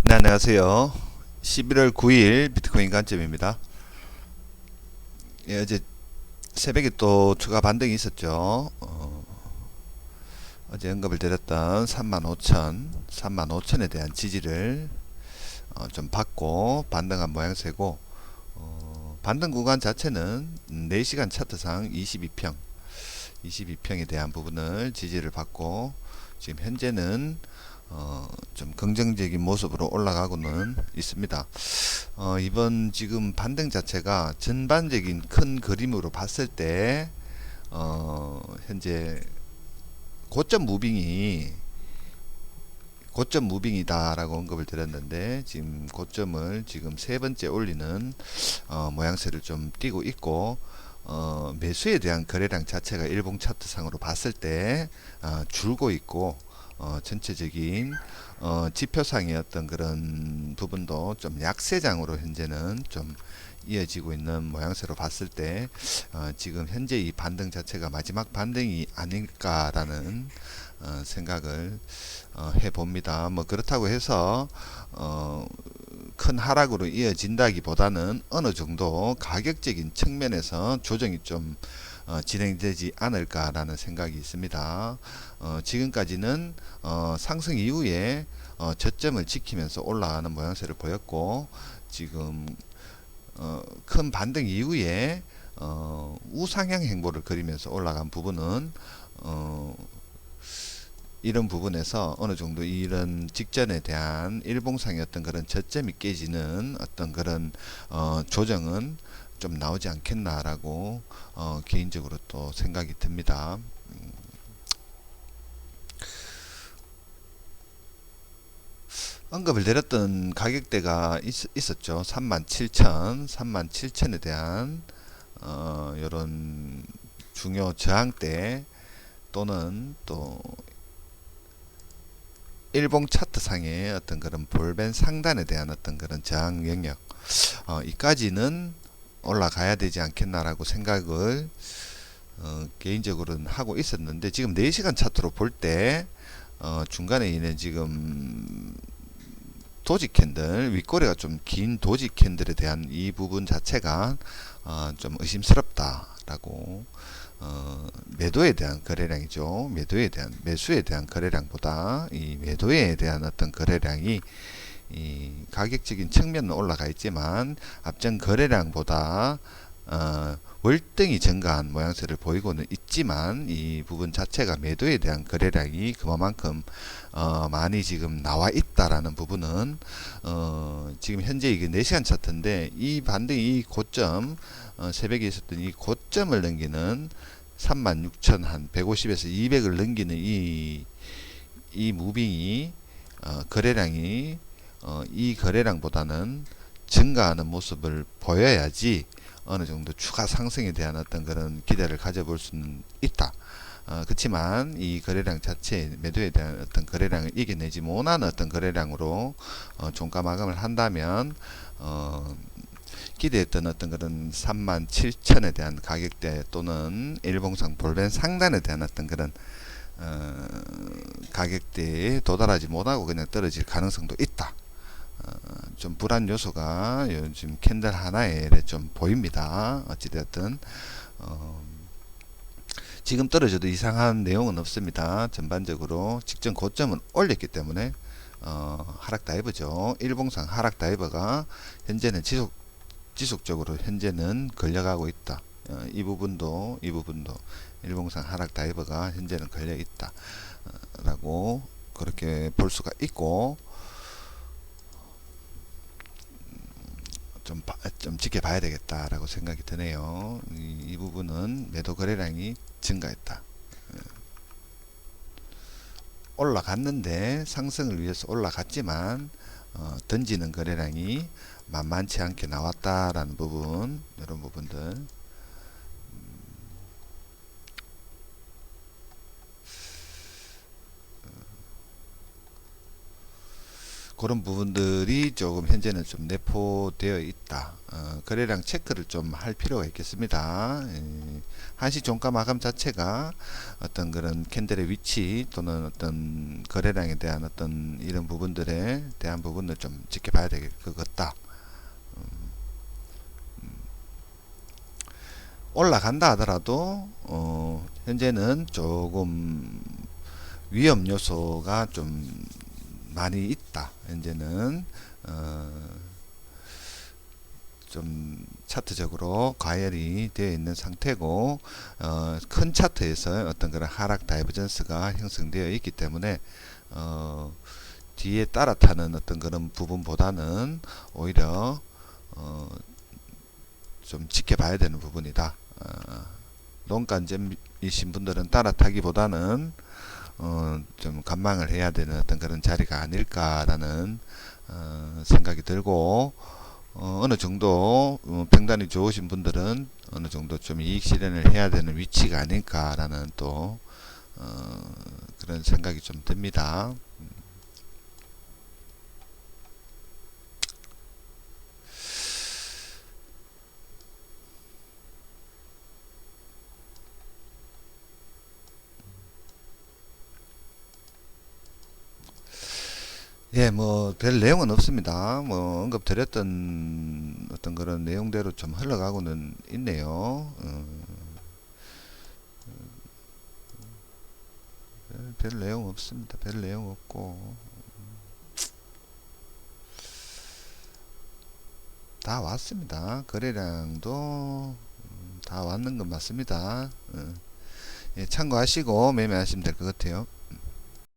네, 안녕하세요. 11월 9일 비트코인 관점입니다. 예, 어제 새벽에 또 추가 반등이 있었죠. 어제 언급을 드렸던 35,000, 35,000에 대한 지지를 좀 받고 반등한 모양새고, 반등 구간 자체는 4시간 차트상 22평, 22평에 대한 부분을 지지를 받고 지금 현재는 좀 긍정적인 모습으로 올라가고는 있습니다. 이번 지금 반등 자체가 전반적인 큰 그림으로 봤을 때 현재 고점 무빙이 고점 무빙이다라고 언급을 드렸는데 지금 고점을 지금 세 번째 올리는 모양새를 좀 띄고 있고 매수에 대한 거래량 자체가 일봉 차트상으로 봤을 때 줄고 있고 전체적인 지표상의 어떤 그런 부분도 좀 약세장으로 현재는 좀 이어지고 있는 모양새로 봤을 때 지금 현재 이 반등 자체가 마지막 반등이 아닐까라는 생각을 해봅니다. 뭐 그렇다고 해서 큰 하락으로 이어진다기보다는 어느 정도 가격적인 측면에서 조정이 좀 진행되지 않을까라는 생각이 있습니다. 지금까지는 상승 이후에 저점을 지키면서 올라가는 모양새를 보였고 지금 큰 반등 이후에 우상향 행보를 그리면서 올라간 부분은 이런 부분에서 어느 정도 이런 직전에 대한 일봉상의 어떤 그런 저점이 깨지는 어떤 그런 조정은 좀 나오지 않겠나라고 개인적으로 또 생각이 듭니다. 언급을 드렸던 가격대가 있었죠. 37,000, 37,000에 대한 이런 중요 저항대 또는 또 일봉 차트상의 어떤 그런 볼벤 상단에 대한 어떤 그런 저항 영역 이까지는 올라가야 되지 않겠나라고 생각을 개인적으로는 하고 있었는데 지금 4시간 차트로 볼 때 중간에 있는 지금 도지 캔들 윗꼬리가 좀 긴 도지 캔들에 대한 이 부분 자체가 좀 의심스럽다라고 매도에 대한 거래량이죠. 매수에 대한 거래량보다 이 매도에 대한 어떤 거래량이 이 가격적인 측면은 올라가 있지만 앞전 거래량보다 월등히 증가한 모양새를 보이고는 있지만 이 부분 자체가 매도에 대한 거래량이 그만큼 많이 지금 나와 있다라는 부분은 지금 현재 이게 4시간 차트인데 이 반등 이 고점 새벽에 있었던 이 고점을 넘기는 36,000 한 150에서 200을 넘기는 이 무빙이 거래량이 이 거래량보다는 증가하는 모습을 보여야지 어느 정도 추가 상승에 대한 어떤 그런 기대를 가져볼 수는 있다. 그렇지만 이 거래량 자체 매도에 대한 어떤 거래량을 이겨내지 못하는 어떤 거래량으로 종가 마감을 한다면 기대했던 어떤 그런 37,000에 대한 가격대 또는 일봉상 볼벤 상단에 대한 어떤 그런 가격대에 도달하지 못하고 그냥 떨어질 가능성도 있다. 좀 불안 요소가 요즘 캔들 하나에 좀 보입니다. 어찌되었든 지금 떨어져도 이상한 내용은 없습니다. 전반적으로 직전 고점은 올렸기 때문에 하락 다이버죠. 일봉상 하락 다이버가 현재는 지속적으로 현재는 걸려가고 있다. 이 부분도 일봉상 하락 다이버가 현재는 걸려 있다. 라고 그렇게 볼 수가 있고 좀 지켜봐야 되겠다라고 생각이 드네요. 이 부분은 매도 거래량이 증가했다. 올라갔는데 상승을 위해서 올라갔지만 던지는 거래량이 만만치 않게 나왔다라는 부분, 이런 부분들 그런 부분들이 조금 현재는 좀 내포되어 있다. 거래량 체크를 좀 할 필요가 있겠습니다. 한시 종가 마감 자체가 어떤 그런 캔들의 위치 또는 어떤 거래량에 대한 어떤 이런 부분들에 대한 부분을 좀 지켜봐야 될 것 같다. 올라간다 하더라도 현재는 조금 위험 요소가 좀 많이 있다. 현재는 좀 차트적으로 과열이 되어 있는 상태고 큰 차트에서 어떤 그런 하락 다이버전스가 형성되어 있기 때문에 뒤에 따라타는 어떤 그런 부분보다는 오히려 좀 지켜봐야 되는 부분이다. 농간점이신 분들은 따라타기보다는 좀 관망을 해야 되는 어떤 그런 자리가 아닐까라는 생각이 들고 어느 정도 평단이 좋으신 분들은 어느 정도 좀 이익 실현을 해야 되는 위치가 아닐까라는 또 그런 생각이 좀 듭니다. 예, 뭐, 별 내용은 없습니다. 뭐, 언급드렸던 어떤 그런 내용대로 좀 흘러가고는 있네요. 별 내용 없습니다. 별 내용 없고. 다 왔습니다. 거래량도 다 왔는 건 맞습니다. 예, 참고하시고 매매하시면 될 것 같아요.